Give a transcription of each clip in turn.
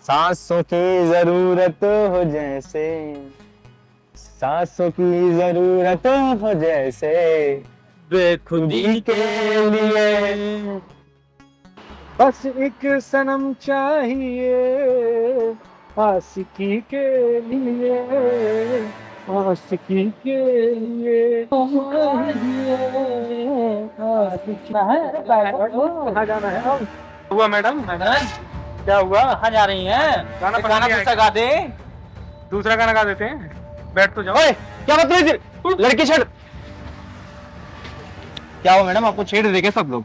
सांसों की जरूरत हो जैसे, सांसों की जरूरत हो जैसे, बेखुदी के लिए बस एक सनम चाहिए, आशिकी के लिए, आशिकी के लिए चाहिए, आशिकी कहाँ जाना है? हुआ मैडम? मैडम क्या हुआ? कहाँ जा रही हैं? गाना एक गाना दूसरा गा दे। दूसरा गाना गा देते हैं, बैठ तो जाओ। ओए, क्या बदतमीज लड़की छेड़। क्या हुआ मैडम, आपको छेड़ देंगे सब लोग?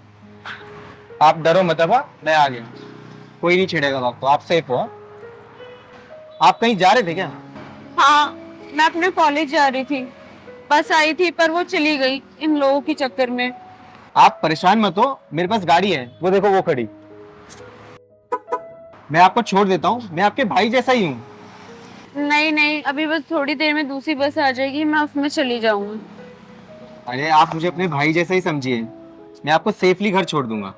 आप डरो मत, अब मैं आ गया, कोई नहीं छेड़ेगा आपको, आप सेफ हो। आप कहीं जा रहे थे क्या? हाँ, मैं अपने कॉलेज जा रही थी। बस आई थी पर वो चली गई इन लोगों के चक्कर में। आप परेशान मत हो, मेरे पास गाड़ी है, वो देखो वो खड़ी। मैं आपको छोड़ देता हूँ, मैं आपके भाई जैसा ही हूँ। नहीं नहीं, अभी बस थोड़ी देर में दूसरी बस आ जाएगी, मैं उसमें चली जाऊंगी। अरे आप मुझे अपने भाई जैसा ही समझिए, मैं आपको सेफली घर छोड़ दूंगा,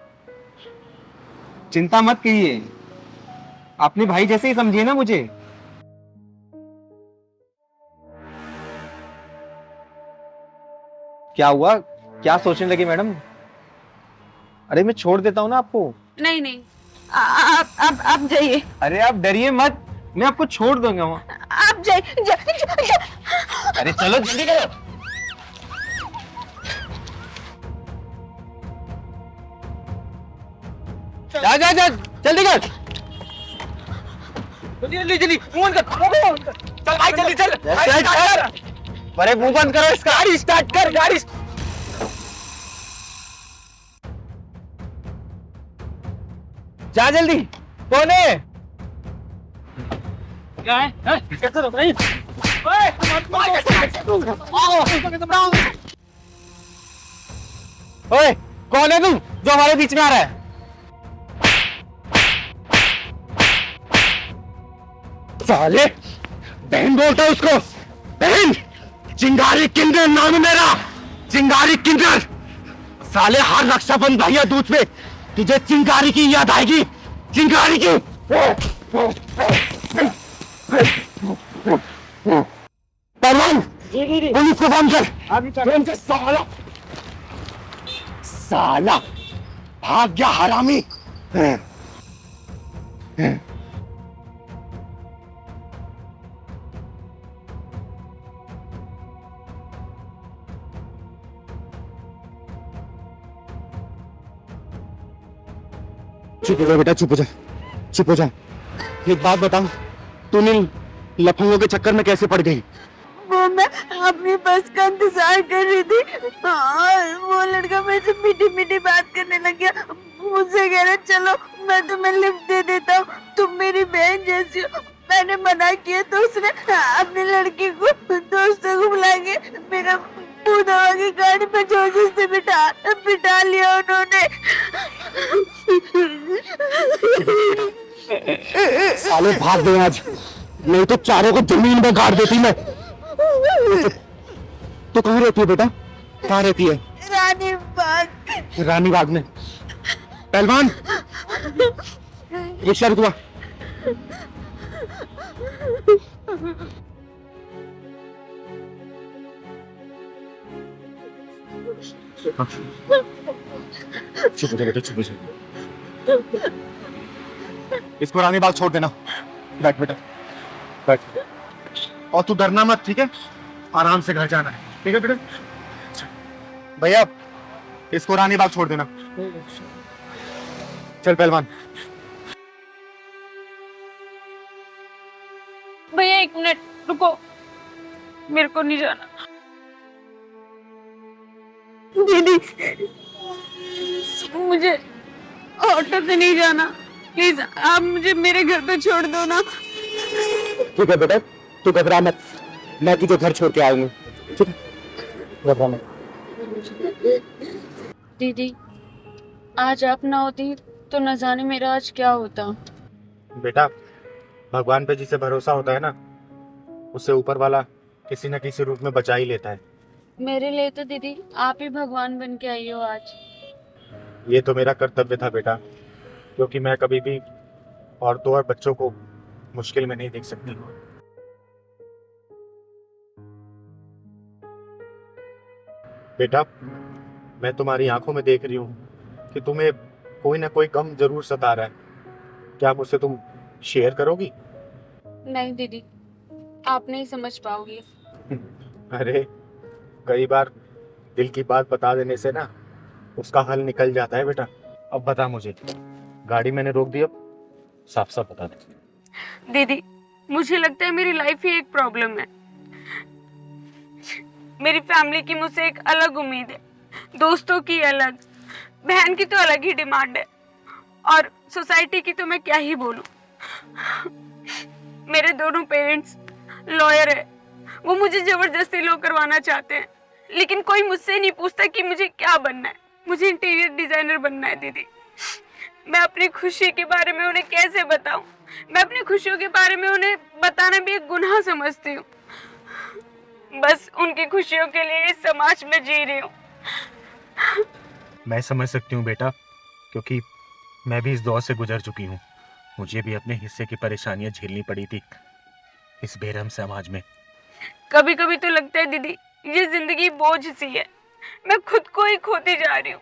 चिंता मत कीजिए, अपने भाई जैसे ही समझिए ना मुझे। क्या हुआ, क्या सोचने लगे मैडम? अरे मैं छोड़ देता हूँ ना आपको। नहीं नहीं, आप जाइए। अरे आप डरिए मत, मैं आपको छोड़ दूंगा वहाँ। आप जाइए। अरे चलो जल्दी करो। जा जा जा, जल्दी कर। जल्दी जल्दी मुंह बंद कर। चल भाई जल्दी चल। अरे मुंह बंद करो इसका। गाड़ी स्टार्ट कर, गाड़ी। जा जल्दी। कौन है? क्या है? कैसे रोक रही? ओए कौन है तुम जो हमारे बीच में आ रहा है? साले, बहन बोलता है उसको, बहन। चिंगारी किंडर नाम है मेरा, चिंगारी किंडर। साले हर रक्षाबंधन भैया दूज पे तुझे चिंगारी की याद आएगी, चिंगारी की। परवान, पुलिस को फोन कर। फोन कर साला, साला भाग गया हरामी। चुप हो जा बेटा, चुप हो जा, चुप हो जा। एक बात बताओ, तूने लफंगों के चक्कर में कैसे पड़ गई? वो मैं अपनी बस का इंतजार कर रही थी और वो लड़का मेरे से मीठी मीठी बात करने लग गया। मुझसे कह रहा चलो मैं तुम्हें लिफ्ट दे देता हूँ, तुम मेरी बहन जैसी हो। मैंने मना किया तो उसने अपनी लड़की को दोस्तों को बुला के मेरा मुंह दबा के गाड़ी पे जोर से बिठा लिया उन्होंने। साले भाग गए आज, नहीं तो चारों को जमीन में गाड़ देती मैं। तो कहाँ रहती है बेटा, कहाँ रहती है? रानी बाग। रानी बाग में। पहलवान, रिक्शा रुकवा। चुप हो जा बेटा, चुप हो जा। इसको रानी बाग छोड़ देना। बैठ बेटा, बैठ। और तू डरना मत, ठीक है? आराम से घर जाना है, ठीक है बेटा? भैया इसको रानी बाग छोड़ देना। चल पहलवान। भैया एक मिनट रुको, मेरे को नहीं जाना। दीदी मुझे ऑटो से नहीं जाना, प्लीज आप मुझे मेरे घर पे छोड़ दो ना। ठीक है बेटा, तू घबरा मत, मैं तुझे घर छोड़ के आऊंगी, ठीक है? घबरा मत। दीदी आज आप ना होती तो न जाने मेरा आज क्या होता। बेटा, भगवान पे जिसे भरोसा होता है ना, उससे ऊपर वाला किसी न किसी रूप में बचा ही लेता है। मेरे लिए तो दीदी आप ही भगवान बन के आई हो आज। ये तो मेरा कर्तव्य था बेटा, क्योंकि मैं कभी भी औरतों और बच्चों को मुश्किल में नहीं देख सकती। बेटा, मैं तुम्हारी आंखों में देख रही हूँ कि तुम्हें कोई ना कोई गम जरूर सता रहा है। क्या मुझसे तुम शेयर करोगी? नहीं दीदी, आप नहीं समझ पाओगी। अरे, कई बार दिल की बात बता देने से ना उसका हल निकल जाता है बेटा। अब बता मुझे, गाड़ी मैंने रोक दी, अब साफ साफ बता दे। दीदी, मुझे लगता है मेरी लाइफ ही एक प्रॉब्लम है। मेरी फैमिली की मुझसे एक अलग उम्मीद है, दोस्तों की अलग, बहन की तो अलग ही डिमांड है, और सोसाइटी की तो मैं क्या ही बोलूं। मेरे दोनों पेरेंट्स लॉयर है, वो मुझे जबरदस्ती लॉ करवाना चाहते हैं, लेकिन कोई मुझसे नहीं पूछता कि मुझे क्या बनना है। मुझे इंटीरियर डिजाइनर बनना है दीदी। मैं अपनी खुशी के बारे में उन्हें कैसे बताऊं? मैं अपनी खुशियों के बारे में उन्हें बताना भी एक गुनाह समझती हूँ। बस उनकी खुशियों के लिए इस समाज में जी रही हूँ। मैं समझ सकती हूँ बेटा, क्योंकि मैं भी इस दौर से गुजर चुकी हूँ। मुझे भी अपने हिस्से की परेशानियां झेलनी पड़ी थी इस बेरहम समाज में। कभी कभी तो लगता है दीदी, ये जिंदगी बोझ सी है, मैं खुद को ही खोती जा रही हूँ।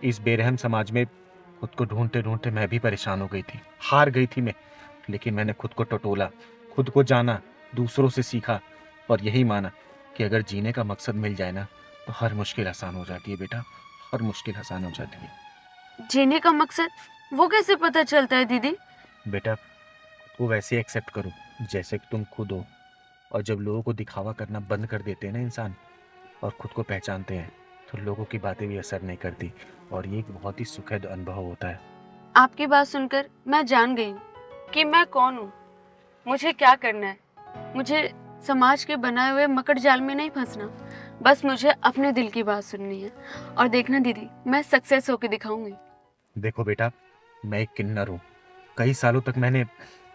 इस बेरहम समाज में खुद को ढूंढते ढूंढते मैं भी परेशान हो गई थी, हार गई थी मैं। लेकिन मैंने खुद को टटोला, खुद को जाना, दूसरों से सीखा और यही माना कि अगर जीने का मकसद मिल जाए ना तो हर मुश्किल आसान हो जाती है बेटा, हर मुश्किल आसान हो जाती है। जीने का मकसद वो कैसे पता चलता है दीदी? बेटा, खुद को वैसे एक्सेप्ट करो जैसे कि तुम खुद हो, और जब लोगों को दिखावा करना बंद कर देते हैं ना इंसान और खुद को पहचानते हैं तो लोगों की बातें भी असर नहीं करती, और ये एक बहुत ही सुखद अनुभव होता है। आपकी बात सुनकर मैं जान गई हूँ कि मैं कौन हूँ, मुझे क्या करना है। मुझे समाज के बनाए हुए मकड़ जाल में नहीं फंसना, बस मुझे अपने दिल की बात सुननी है। और देखना दीदी, मैं सक्सेस होके दिखाऊंगी। देखो बेटा, मैं एक किन्नर हूँ। कई सालों तक मैंने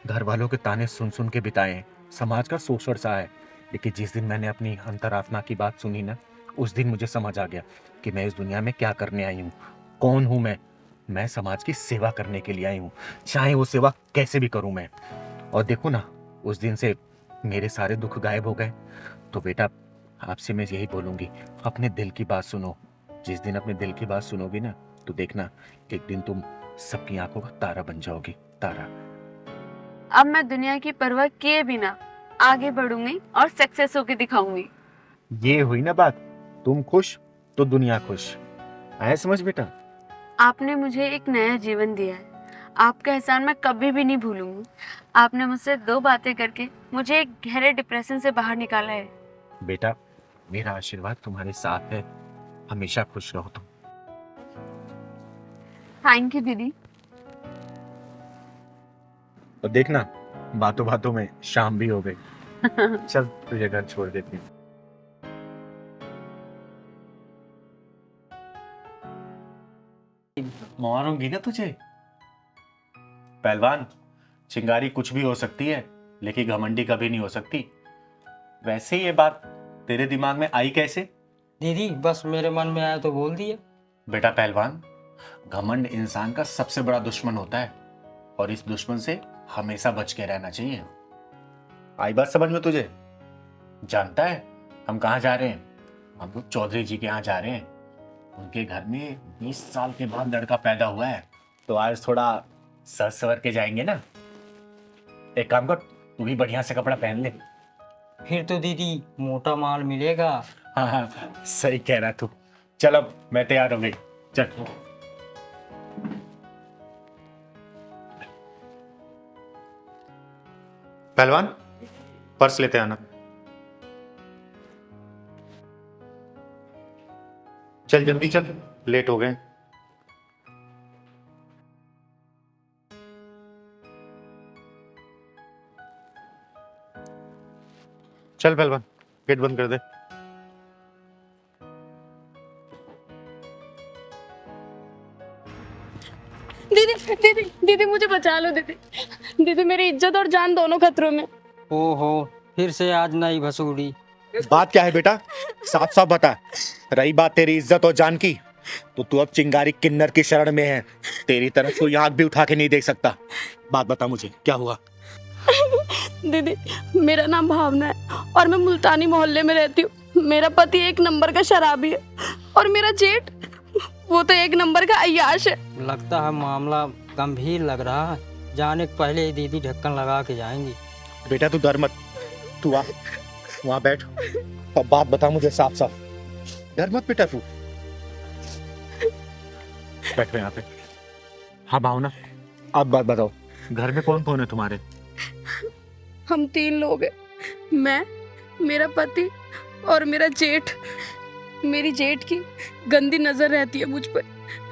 घर वालों के ताने सुन सुन के बिताए हैं, समाज का शोषण सहा है। लेकिन जिस दिन मैंने अपनी अंतरात्मा की बात सुनी ना, उस दिन मुझे समझ आ गया कि मैं इस दुनिया में क्या करने आई हूँ, कौन हूँ मैं समाज की सेवा करने के लिए आई हूँ, चाहे वो सेवा कैसे भी करूँ मैं। और देखो ना, उस दिन से मेरे सारे दुख गायब हो गए। तो बेटा, आपसे मैं यही बोलूंगी, अपने दिल की बात सुनो। जिस दिन अपने दिल की बात सुनोगी ना तो देखना, एक दिन तुम सबकी आंखों का तारा बन जाओगी, तारा। अब मैं दुनिया की परवाह किए बिना आगे बढ़ूंगी और सक्सेस होके दिखाऊंगी। ये हुई ना बात, तुम खुश तो दुनिया खुश। आया समझ बेटा? आपने मुझे एक नया जीवन दिया है, आपका एहसान मैं कभी भी नहीं भूलूंगी। आपने मुझसे 2 बातें करके मुझे एक गहरे डिप्रेशन से बाहर निकाला है। बेटा, मेरा आशीर्वाद तुम्हारे साथ है, हमेशा खुश रहो तुम। थैंक यू दीदी। तो देखना, बातों बातों में शाम भी हो गई। चल तुझे घर छोड़ देती हूँ। मारूंगी ना तुझे। पहलवान, चिंगारी कुछ भी हो सकती है लेकिन घमंडी कभी नहीं हो सकती। वैसे ये बात तेरे दिमाग में आई कैसे? दीदी बस मेरे मन में आया तो बोल दिया। बेटा पहलवान, घमंड इंसान का सबसे बड़ा दुश्मन होता है और इस दुश्मन से हमेशा बच के रहना चाहिए। आई बात समझ में तुझे? जानता है हम कहाँ जा रहे हैं? हम लोग चौधरी जी के यहाँ जा रहे हैं। उनके घर में 20 साल के बाद लड़का पैदा हुआ है, तो आज थोड़ा सज सवर के जाएंगे ना। एक काम कर, तू भी बढ़िया से कपड़ा पहन ले। फिर तो दीदी मोटा माल मिलेगा। हाँ हाँ, सही कह रहा तू। चल अब मैं तैयार हो गई, चल। पहलवान, पर्स लेते आना। चल जल्दी चल, लेट हो गए। चल पहलवान, गेट बंद कर दे। दीदी दीदी दीदी मुझे बचा लो दीदी। दीदी मेरी इज्जत और जान दोनों खतरों में। ओहो, फिर से आज नई भसूड़ी। बात क्या है बेटा, साफ साफ बता। रही बात तेरी इज्जत और जान की, तो तू अब चिंगारी किन्नर की शरण में है। तेरी तरफ कोई आंख भी उठा के नहीं देख सकता। बात बता मुझे, क्या हुआ? दीदी, मेरा नाम भावना है और मैं मुल्तानी मोहल्ले में रहती हूँ। मेरा पति एक नंबर का शराबी है और मेरा जेठ, वो तो एक नंबर का अय्याश है। लगता है मामला गंभीर लग रहा है। जाने के पहले ही दीदी ढक्कन लगा के जाएंगी। बेटा तू डर मत, तू आ वहां बैठ और बात बता मुझे साफ साफ। डर मत बेटा तू। बैठ यहाँ पे। हाँ भावना, अब बात बताओ, घर में कौन कौन है तुम्हारे? हम 3 लोग हैं, मैं, मेरा पति और मेरा जेठ। मेरी जेठ की गंदी नजर रहती है मुझ पर।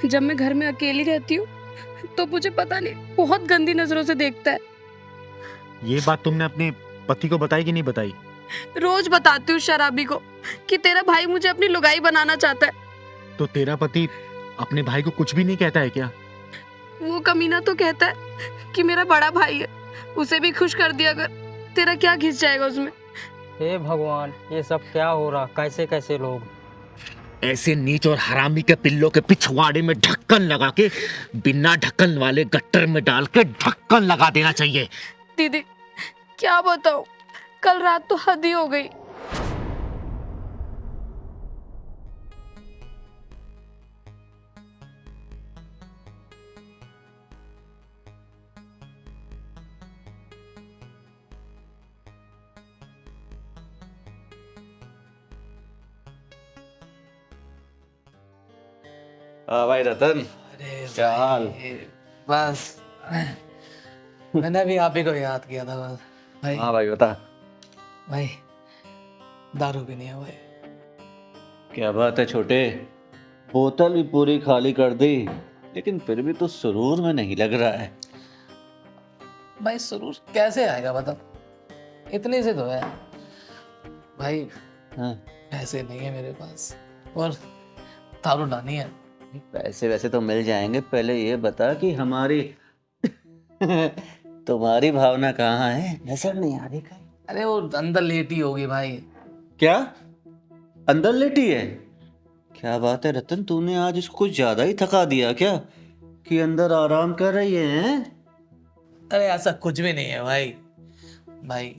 जब मैं घर में अकेली रहती हूँ तो मुझे पता नहीं बहुत गंदी नजरों से देखता है। ये बात तुमने अपने पति को बताई कि नहीं बताई? रोज बताती हूँ शराबी को कि तेरा भाई मुझे अपनी लुगाई बनाना चाहता है। तो तेरा पति अपने भाई को कुछ भी नहीं कहता है क्या? वो कमीना तो कहता है कि मेरा बड़ा भाई है, उसे भी खुश कर दिया कर, तेरा क्या घिस जाएगा उसमें। हे भगवान, ये सब क्या हो रहा? कैसे कैसे लोग? ऐसे नीच और हरामी के पिल्लों के पिछवाड़े में ढक्कन लगा के, बिना ढक्कन वाले गट्टर में डाल के ढक्कन लगा देना चाहिए। दीदी क्या बताऊं, कल रात तो हद ही हो गई। भाई रतन, क्या हाल? बस मैंने अभी आप ही को याद किया था बस भाई। हाँ भाई बता। भाई दारू भी नहीं है भाई। क्या बात है छोटे, बोतल भी पूरी खाली कर दी, लेकिन फिर भी तो सुरूर में नहीं लग रहा है। भाई सुरूर कैसे आएगा बता, इतने से तो है भाई। हाँ। पैसे नहीं है मेरे पास और दारू लानी है। पैसे वैसे तो मिल जाएंगे, पहले ये बता कि हमारी तुम्हारी भावना कहाँ है? नजर नहीं आ रही कहीं। अरे वो अंदर लेटी होगी भाई। क्या अंदर लेटी है? क्या बात है रतन, तूने आज इसको कुछ ज्यादा ही थका दिया क्या कि अंदर आराम कर रही है? अरे ऐसा कुछ भी नहीं है भाई। भाई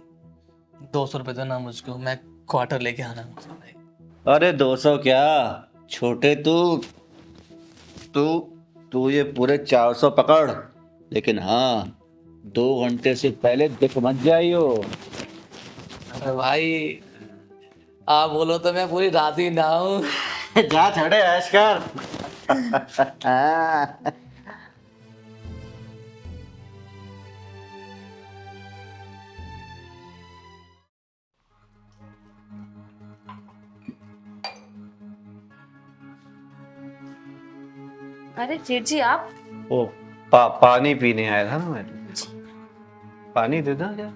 200 रुपए देना मुझको, मैं क्वार्टर लेके आना मुझे भाई। अरे 200 क्या छोटे, तू ये पूरे 400 पकड़, लेकिन हाँ 2 घंटे से पहले दिख मत जाइयो। अरे भाई आप बोलो तो मैं पूरी रात ही ना हूँ। जा छोड़े ऐश कर। अरे जेठ जी आप? ओ पानी पीने आया था ना मैं। पानी दे दो क्या?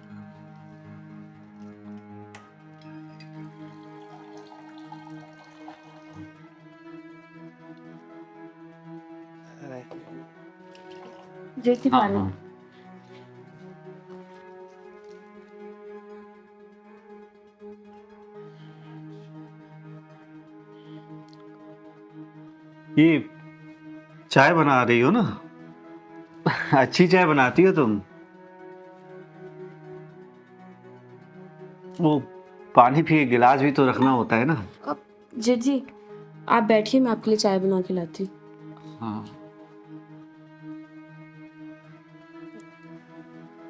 जेठ जी पानी। ये चाय बना रही हो ना? अच्छी चाय बनाती हो तुम। वो पानी भी गिलास भी तो रखना होता है ना। जेठ जी आप बैठिए, मैं आपके लिए चाय बना के लाती हूँ। हाँ,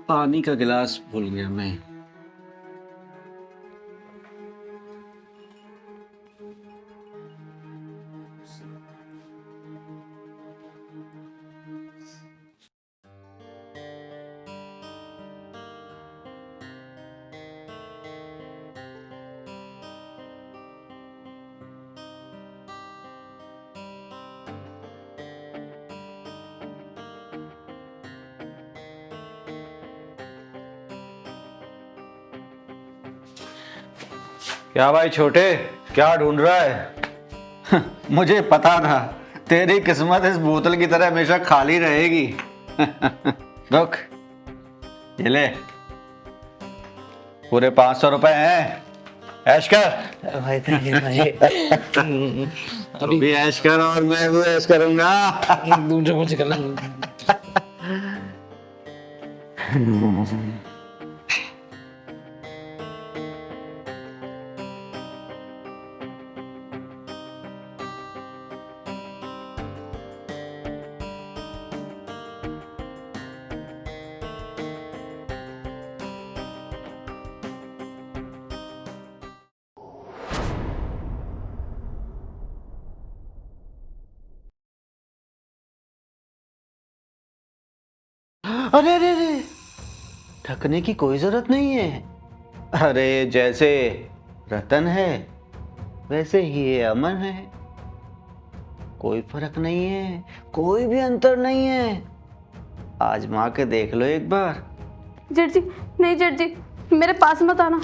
पानी का गिलास भूल गया मैं। क्या भाई छोटे, क्या ढूंढ रहा है? मुझे पता था तेरी किस्मत इस बोतल की तरह हमेशा खाली रहेगी। रुक, ये ले, पूरे 500 रुपए हैं, ऐश कर। भाई थैंक यू भाई। अभी भी ऐश कर और मैं भी ऐश करूंगा। मुझे मुझे करना अरे अरे अरे, ढकने की कोई जरूरत नहीं है। अरे जैसे रतन है वैसे ही ये अमन है, कोई फर्क नहीं है, कोई भी अंतर नहीं है। आजमा के देख लो एक बार। जेठ जी, नहीं जेठ जी, मेरे पास मत आना।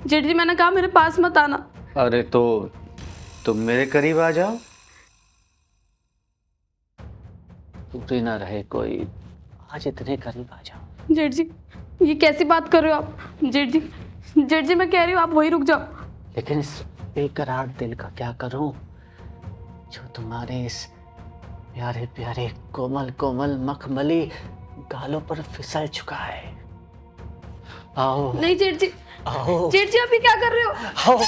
जेठ जी, मैंने कहा मेरे पास मत आना। अरे तो तुम मेरे करीब आ जाओ, दूरी ना रहे कोई, आज इतने करीब आ जाओ। जेठ जी, ये कैसी बात कर रहे हो आप? जेठ जी, जेठ जी, मैं कह रही हूँ आप वहीं रुक जाओ। लेकिन इस बेकरार दिल का क्या करूं जो तुम्हारे इस प्यारे प्यारे कोमल कोमल मखमली गालों पर फिसल चुका है। आओ नहीं जेठ जी, आओ जेठ जी, आप ये क्या कर रहे हो? आओ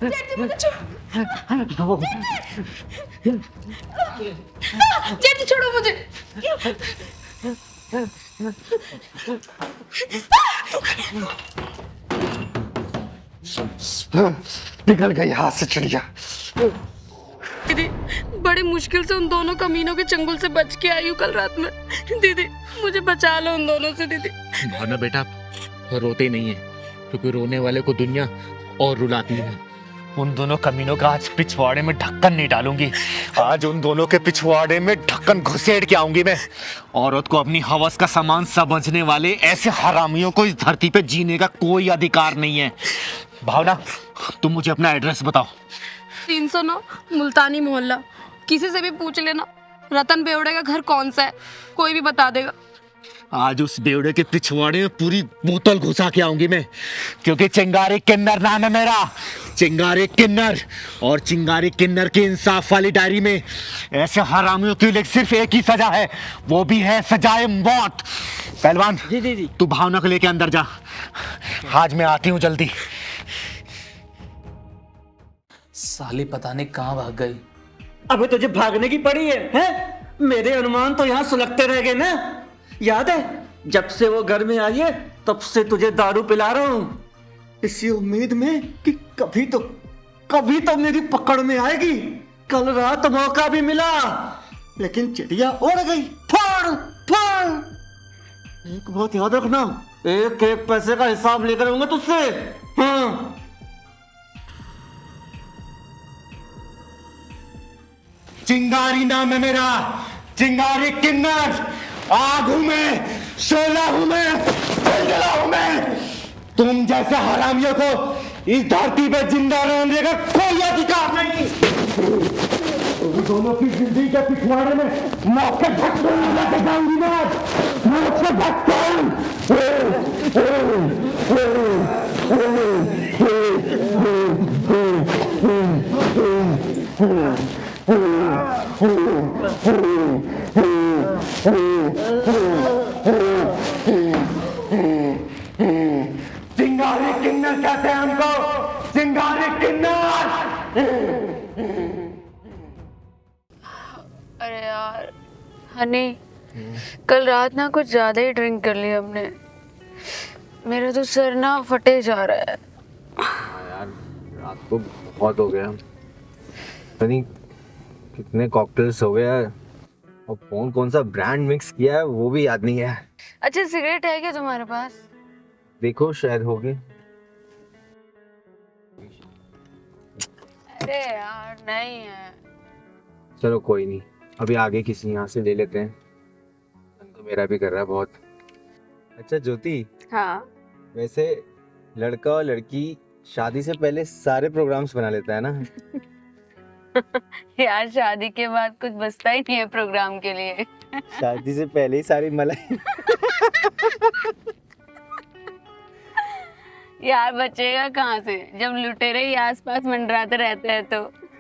जेठ जी, मुझे आओ। जेठ जी, छोड़ो मुझे। निकल गई हाथ से चिड़िया। दीदी, बड़ी मुश्किल से उन दोनों कमीनों के चंगुल से बच के आई हूँ कल रात में। दीदी, मुझे बचा लो उन दोनों से। दीदी भावना बेटा, रोते नहीं है, क्योंकि रोने वाले को दुनिया और रुलाती है। उन दोनों कमीनों का आज पिछवाड़े में ढक्कन नहीं डालूंगी। आज उन दोनों के पिछवाड़े में ढक्कन घुसेड़ के आऊंगी मैं। औरत को अपनी हवस का सामान समझने वाले ऐसे हरामियों को इस धरती पे जीने का कोई अधिकार नहीं है। भावना, तुम मुझे अपना एड्रेस बताओ। 309 मुल्तानी मोहल्ला। किसी से भी पूछ लेना रतन बेवड़े का घर कौन सा है, कोई भी बता देगा। आज उस बेवड़े के पिछवाड़े में पूरी बोतल घुसा के आऊंगी मैं, क्योंकि चिंगारी किन्नर नाम है मेरा, चिंगारी किन्नर। और चिंगारी किन्नर की इंसाफ वाली डायरी में ऐसे हरामियों के लिए सिर्फ एक ही सजा है, वो भी है सजाए मौत। पहलवान, जी जी जी। तू भावना को लेके अंदर जा, आज मैं आती हूँ जल्दी। साली पता नहीं कहाँ भाग गई। अबे तुझे भागने की पड़ी है, हैं? मेरे अनुमान तो यहाँ सुलगते रह गए ना। याद है जब से वो घर में आई है तब से तुझे दारू पिला रहा हूँ, इसी उम्मीद में कि कभी तो मेरी पकड़ में आएगी। कल रात मौका भी मिला लेकिन चिड़िया उड़ गई। फाड़ फाड़। एक बात याद रखना, एक एक पैसे का हिसाब लेकर आऊंगा तुझसे। हाँ चिंगारी नाम है मेरा, चिंगारी किन्नर। आग हूं मैं, शोला हूं मैं, जलजला हूं मैं। तुम जैसे हरामियों को इस धरती पे जिंदा रहने का कोई अधिकार नहीं। तुम दोनों की जिंदगी के पिछवाड़े में मौत के ढक्कन लगा जाऊंगी मैं, मौत के ढक्कन। चिंगारी किन्नर कहते हैं हमको, चिंगारी किन्नर। अरे यार हनी, कल रात ना कुछ ज्यादा ही ड्रिंक कर ली हमने। मेरा तो सर ना फटे जा रहा है। यार रात को बहुत हो गया, पता नहीं कितने कॉकटेल्स हो गए यार, और कौन सा ब्रांड मिक्स किया है वो भी याद नहीं है। अच्छा सिगरेट है क्या तुम्हारे पास? देखो शायद होगी। अरे यार नहीं है। चलो कोई नहीं, अभी आगे किसी यहाँ से ले लेते हैं, मन तो मेरा भी कर रहा है बहुत। अच्छा ज्योति, हाँ वैसे लड़का और लड़की शादी से पहले सारे प्रोग्राम्स बना लेता है ना। यार शादी के बाद कुछ बचता ही नहीं है प्रोग्राम के लिए। शादी से पहले ही सारी मलाई। यार बचेगा कहाँ से जब लुटेरे ही आसपास मंडराते रहते हैं तो।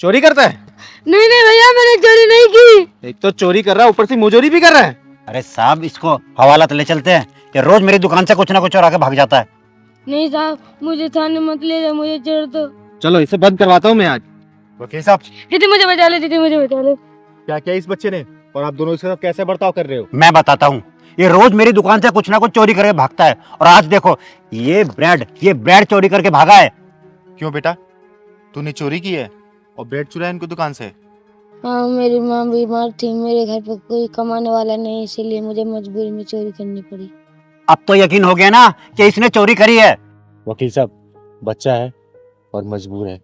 चोरी करता है? नहीं नहीं भैया, मैंने चोरी नहीं की। एक तो चोरी कर रहा है, ऊपर से मुजोरी भी कर रहा है। अरे साहब, इसको हवालात ले चलते हैं। ये रोज मेरी दुकान से कुछ ना कुछ चुरा के भाग जाता है। नहीं साहब, मुझे थाने मत ले जाओ, मुझे छोड़ दो। चलो इसे बंद करवाता हूँ मैं आज। वकील साहब, दीदी मुझे बचा ले, दीदी मुझे बचा ले। क्या किया इस बच्चे ने, और आप दोनों इसके साथ कैसे बर्ताव कर रहे हो? मैं बताता हूँ। ये रोज मेरी दुकान से कुछ ना कुछ चोरी करके भागता है, और आज देखो ये ब्रेड चोरी करके भागा है। क्यों बेटा, तूने चोरी की है और ब्रेड चुराया इनको दुकान से? हाँ, मेरी माँ बीमार थी, मेरे घर पर कोई कमाने वाला नहीं, इसीलिए मुझे मजबूरी में चोरी करनी पड़ी। अब तो यकीन हो गया ना कि इसने चोरी करी है। वकील साहब, बच्चा है और मजबूर है,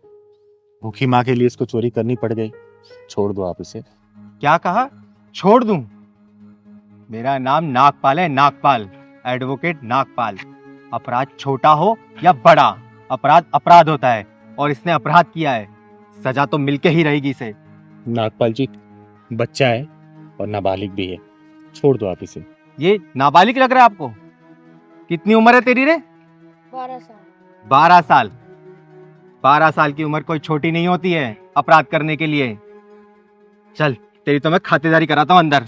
भूखी माँ के लिए इसको चोरी करनी पड़ गई। छोड़ दो आप इसे। क्या कहा? छोड़ दूं? मेरा नाम नागपाल है, नागपाल, एडवोकेट नागपाल। अपराध छोटा हो या बड़ा, अपराध अपराध होता है, और इसने अपराध किया है, सजा तो मिलके ही रहेगी इसे। नागपाल जी, बच्चा है और नाबालिग भी है, छोड़ दो आप इसे। ये नाबालिग लग रहा है आपको? कितनी उम्र है तेरी रे? 12 साल। 12 साल? 12 साल की उम्र कोई छोटी नहीं होती है अपराध करने के लिए। चल, तेरी तो मैं खातिरदारी कराता हूँ अंदर।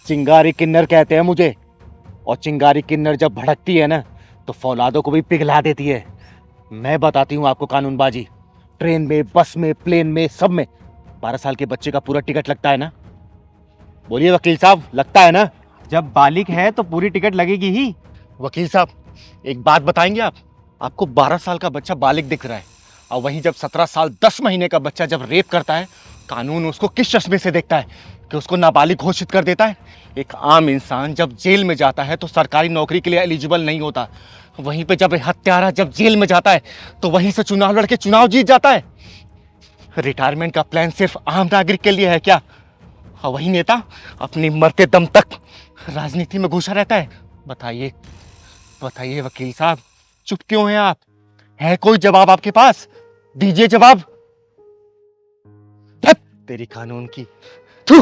चिंगारी किन्नर कहते हैं मुझे, और चिंगारी किन्नर जब भड़कती है ना तो फौलादों को भी पिघला देती है। मैं बताती हूँ आपको कानूनबाजी। ट्रेन में, बस में, प्लेन में, सब में 12 साल के बच्चे का पूरा टिकट लगता है ना? बोलिए वकील साहब, लगता है ना? जब बालिग है तो पूरी टिकट लगेगी ही। वकील साहब, एक बात बताएंगे आप? आपको 12 साल का बच्चा बालिग दिख रहा है, और वहीं जब 17 साल 10 महीने का बच्चा जब रेप करता है, कानून उसको किस चश्मे से देखता है कि उसको नाबालिग घोषित कर देता है? एक आम इंसान जब जेल में जाता है तो सरकारी नौकरी के लिए एलिजिबल नहीं होता, वहीं पे जब हत्यारा जब जेल में जाता है तो वहीं से चुनाव लड़के चुनाव जीत जाता है। रिटायरमेंट का प्लान सिर्फ आम नागरिक के लिए है क्या? और वही नेता अपनी मरते दम तक राजनीति में घुसा रहता है। बताइए बताइए वकील साहब, चुप क्यों हैं आप? है कोई जवाब आपके पास? दीजिए जवाब। धत तेरी कानून की। थू।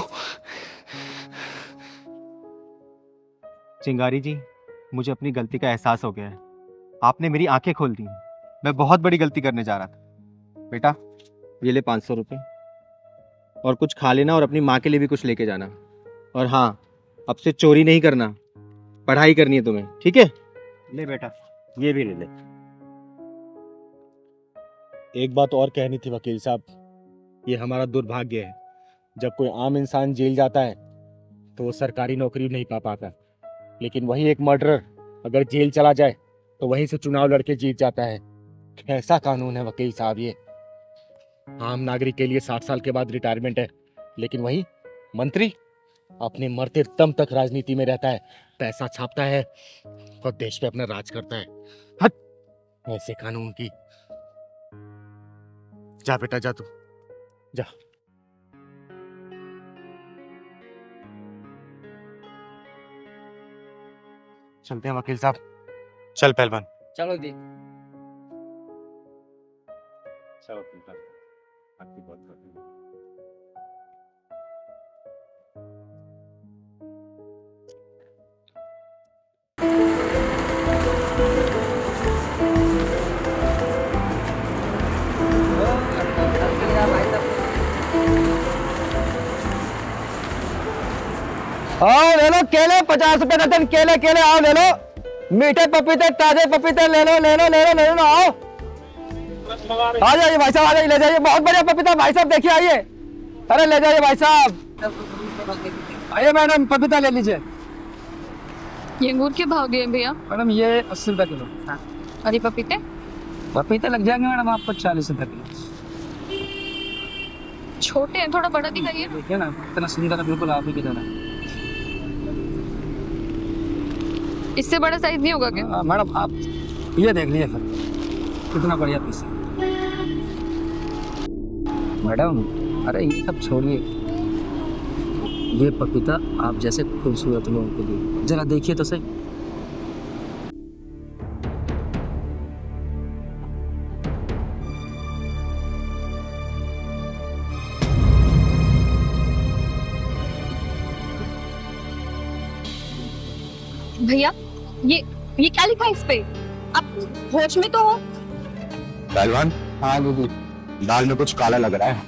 चिंगारी जी, मुझे अपनी गलती का एहसास हो गया है। आपने मेरी आंखें खोल दी। मैं बहुत बड़ी गलती करने जा रहा था। बेटा, ये ले 500 रुपये, और कुछ खा लेना, और अपनी माँ के लिए भी कुछ लेके जाना। और हाँ, अब से चोरी नहीं करना, पढ़ाई करनी है तुम्हें, ठीक है? ले बेटा, ये भी ले ले। एक बात और कहनी थी वकील साहब, ये हमारा दुर्भाग्य है, जब कोई आम इंसान जेल जाता है तो वो सरकारी नौकरी नहीं पा पाता, लेकिन वही एक मर्डरर अगर जेल चला जाए तो वहीं से चुनाव लड़के जीत जाता है। कैसा कानून है वकील साहब ये? आम नागरिक के लिए 60 साल के बाद रिटायरमेंट है, लेकिन वही मंत्री अपने मरते दम तक राजनीति में रहता है, पैसा छापता है और देश पे अपना राज करता है। हट ऐसे कानून की। जा बेटा, जा तू जा। चलते हैं वकील साहब। चल पहलवान। चलो दी। चलो वकील साहब, आपकी बात करते हैं। आओ ले लो केले, 50 रुपए दर्जन केले। केले आओ ले लो, मीठे पपीते, ताजे पपीते ले लो, ले लो, ले लो, ले लो। आओ आ जाइए भाई साहब, आ जाइए, ले जाइए। बहुत बढ़िया पपीता भाई साहब, देखिए आइए। अरे ले जाइए भाई साहब, आइए मैडम, पपीता ले लीजिए। ये अंगूर के भाव दिए भैया? मैडम ये 80 रुपए किलो। और ये पपीते? पपीते लग जाएंगे मैडम आपको 40 रुपए किलो। छोटे हैं, थोड़ा बड़ा दिखाइए। देखिए ना, इतना सुंदर है, बिल्कुल आप ही की तरह। इससे बड़ा साइज नहीं होगा क्या? मैडम आप ये देख लीजिए फिर, कितना बढ़िया पीस है मैडम। अरे ये सब छोड़िए, ये पपीता आप जैसे खूबसूरत लोगों को लिए, जरा देखिए तो सही। भैया, ये क्या लिखा है इस पे? आप होश में तो हो? पहलवान, हाँ दीदी, दाल में कुछ काला लग रहा है।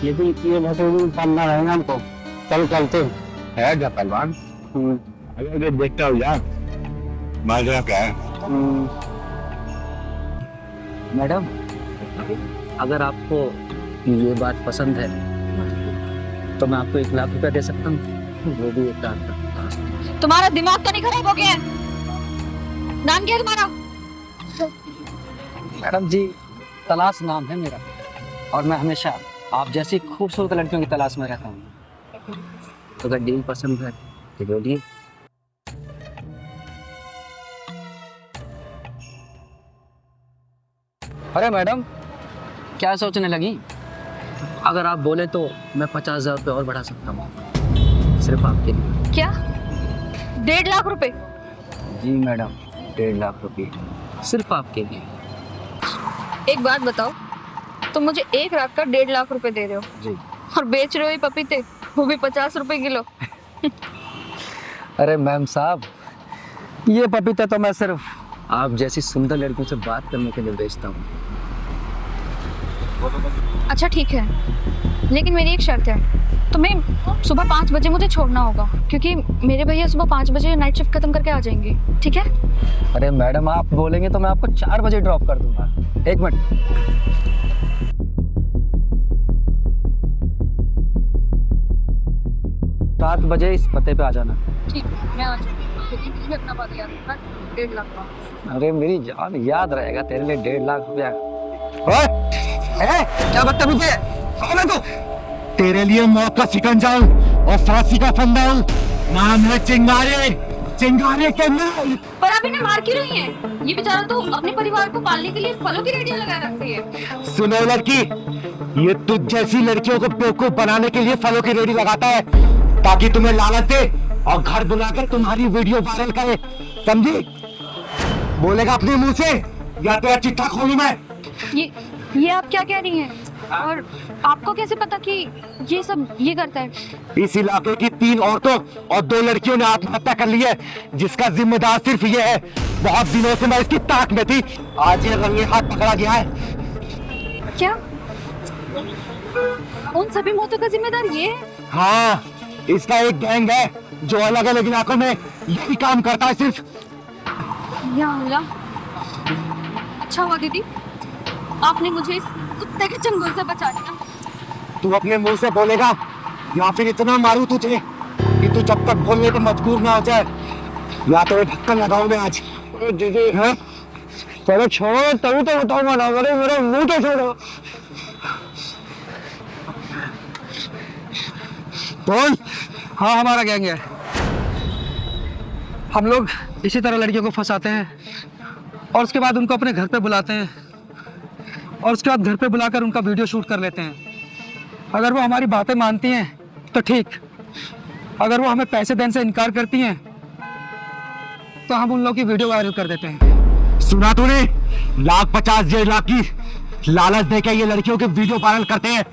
ये भी ये वैसे करना रहेगा हमको। चल चलते है क्या पहलवान? अगर देखता हो यार माजरा क्या है। मैडम, अगर आपको ये बात पसंद है तो मैं आपको 1 लाख रुपया दे सकता हूँ, वो भी 1 लाख का। तुम्हारा दिमाग तो नहीं खराब हो गया है? नाम क्या है तुम्हारा? मैडम जी, तलाश नाम है मेरा, और मैं हमेशा आप जैसी खूबसूरत लड़कियों की तलाश में रहता हूँ। तो अगर डील पसंद है तो बोलिए। अरे मैडम, क्या सोचने लगी? अगर आप बोले तो मैं 50,000 रुपये और बढ़ा सकता हूँ, सिर्फ आपके लिए। क्या 1.5 लाख रुपए? जी मैडम, 1.5 लाख रुपये सिर्फ आपके लिए। एक बात बताओ, तुम मुझे 1 रात का 1.5 लाख रुपए दे रहे हो जी, और बेच रहे हो ये पपीते, वो भी 50 रुपए किलो। अरे मैम साहब, ये पपीते तो मैं सिर्फ आप जैसी सुंदर लड़कियों से बात करने के लिए बेचता हूँ। अच्छा ठीक है, लेकिन मेरी एक शर्त है, तुम्हें सुबह 5 बजे मुझे छोड़ना होगा, क्योंकि मेरे भैया सुबह 5 बजे नाइट शिफ्ट खत्म करके आ जाएंगे, ठीक है? अरे मैडम, आप बोलेंगे तो मैं आपको 4 बजे ड्रॉप कर दूंगा। 1 मिनट। 7 बजे इस पते पे आ जाना। ठीक है, मैं आ जाऊंगी, लेकिन तुझे अपना बात याद रखना, 1.5 लाख का। अरे मेरी जान, याद रहेगा तेरे लिए 1.5 लाख रुपया। क्या बदतमीज है? कौन है तू? तेरे लिए मौत का शिकंजा और फांसी का फंदा। नाम है चिंगारी, चिंगारी के नाम। पर आप इन्हें मार क्यों रही हैं? ये बेचारा तो अपने परिवार को पालने के लिए फलों की रेडियो लगा रखती है। सुनो लड़की, ये तुझ जैसी लड़कियों को बेवकूफ बनाने के लिए फलों की रेडी लगाता है, ताकि तुम्हें लालच दे और घर बुलाकर तुम्हारी वीडियो वायरल करे, समझी? बोलेगा अपने मुंह से या तेरा चिट्ठा खोलूं मैं? ये आप क्या कह रही हैं? और आपको कैसे पता कि ये सब ये करता है? इस इलाके की 3 औरतों और 2 लड़कियों ने आत्महत्या कर ली है, जिसका जिम्मेदार सिर्फ ये है। बहुत दिनों से मैं इसकी ताक में थी, आज ये रंगे हाथ पकड़ा गया है। क्या उन सभी मौतों का जिम्मेदार ये है? हाँ, इसका एक गैंग है जो अलग अलग इलाकों में यही काम करता है सिर्फ। या अल्लाह, अच्छा हुआ दीदी, आपने मुझे इस कुत्ते के चंगुल से बचा लिया। तू अपने मुंह से बोलेगा या फिर इतना मारू तुझे कि तू जब तक बोलने को मजबूर ना हो जाए, या तो ढक्कन लगाऊं मैं आज। दीदी है, पहले छोड़ो तभी तो बताऊंगा ना, मेरे मुंह तो छोड़ो। बोल। हाँ, हमारा गैंग है। हम लोग इसी तरह लड़कियों को फंसाते हैं और उसके बाद उनको अपने घर पे बुलाते हैं और उसके बाद घर पे बुलाकर उनका वीडियो शूट कर लेते हैं। अगर वो हमारी बातें मानती हैं तो ठीक, अगर वो हमें पैसे देने से इनकार करती हैं तो हम उन लोगों की वीडियो वायरल कर देते हैं। सुना तूने? 1,50,000 1.5 लाख की लालच देके ये लड़कियों के वीडियो वायरल करते हैं,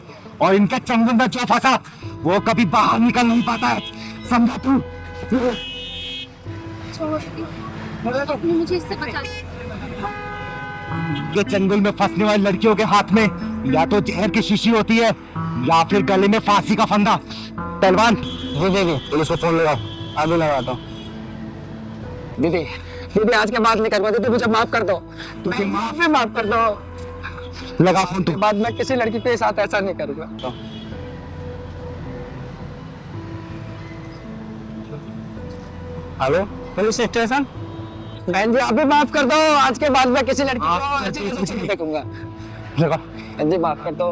और इनके चंगुल में जो फंसा वो कभी बाहर निकल नहीं पाता है, समझा तू? आपने मुझे इससे बचा लिया। ये चंगुल में फंसने वाली लड़कियों के हाथ में या तो जहर की शीशी होती है या फिर गले में फांसी का फंदा। पहलवान, पुलिस को फोन लगाओ। अभी लगाता हूँ। दीदी, आज के बाद नहीं करवा दीदी, मुझे माफ कर दो। तुझे माफ कर दो। लगा फोन तू। बाद में किसी लड़की के साथ ऐसा नहीं करूँगा। Hello, police station. बहन जी, आप भी माफ कर दो। आज के बाद मैं किसी लड़की को ऐसे नहीं देखूंगा। लगा। बहन जी, माफ कर दो।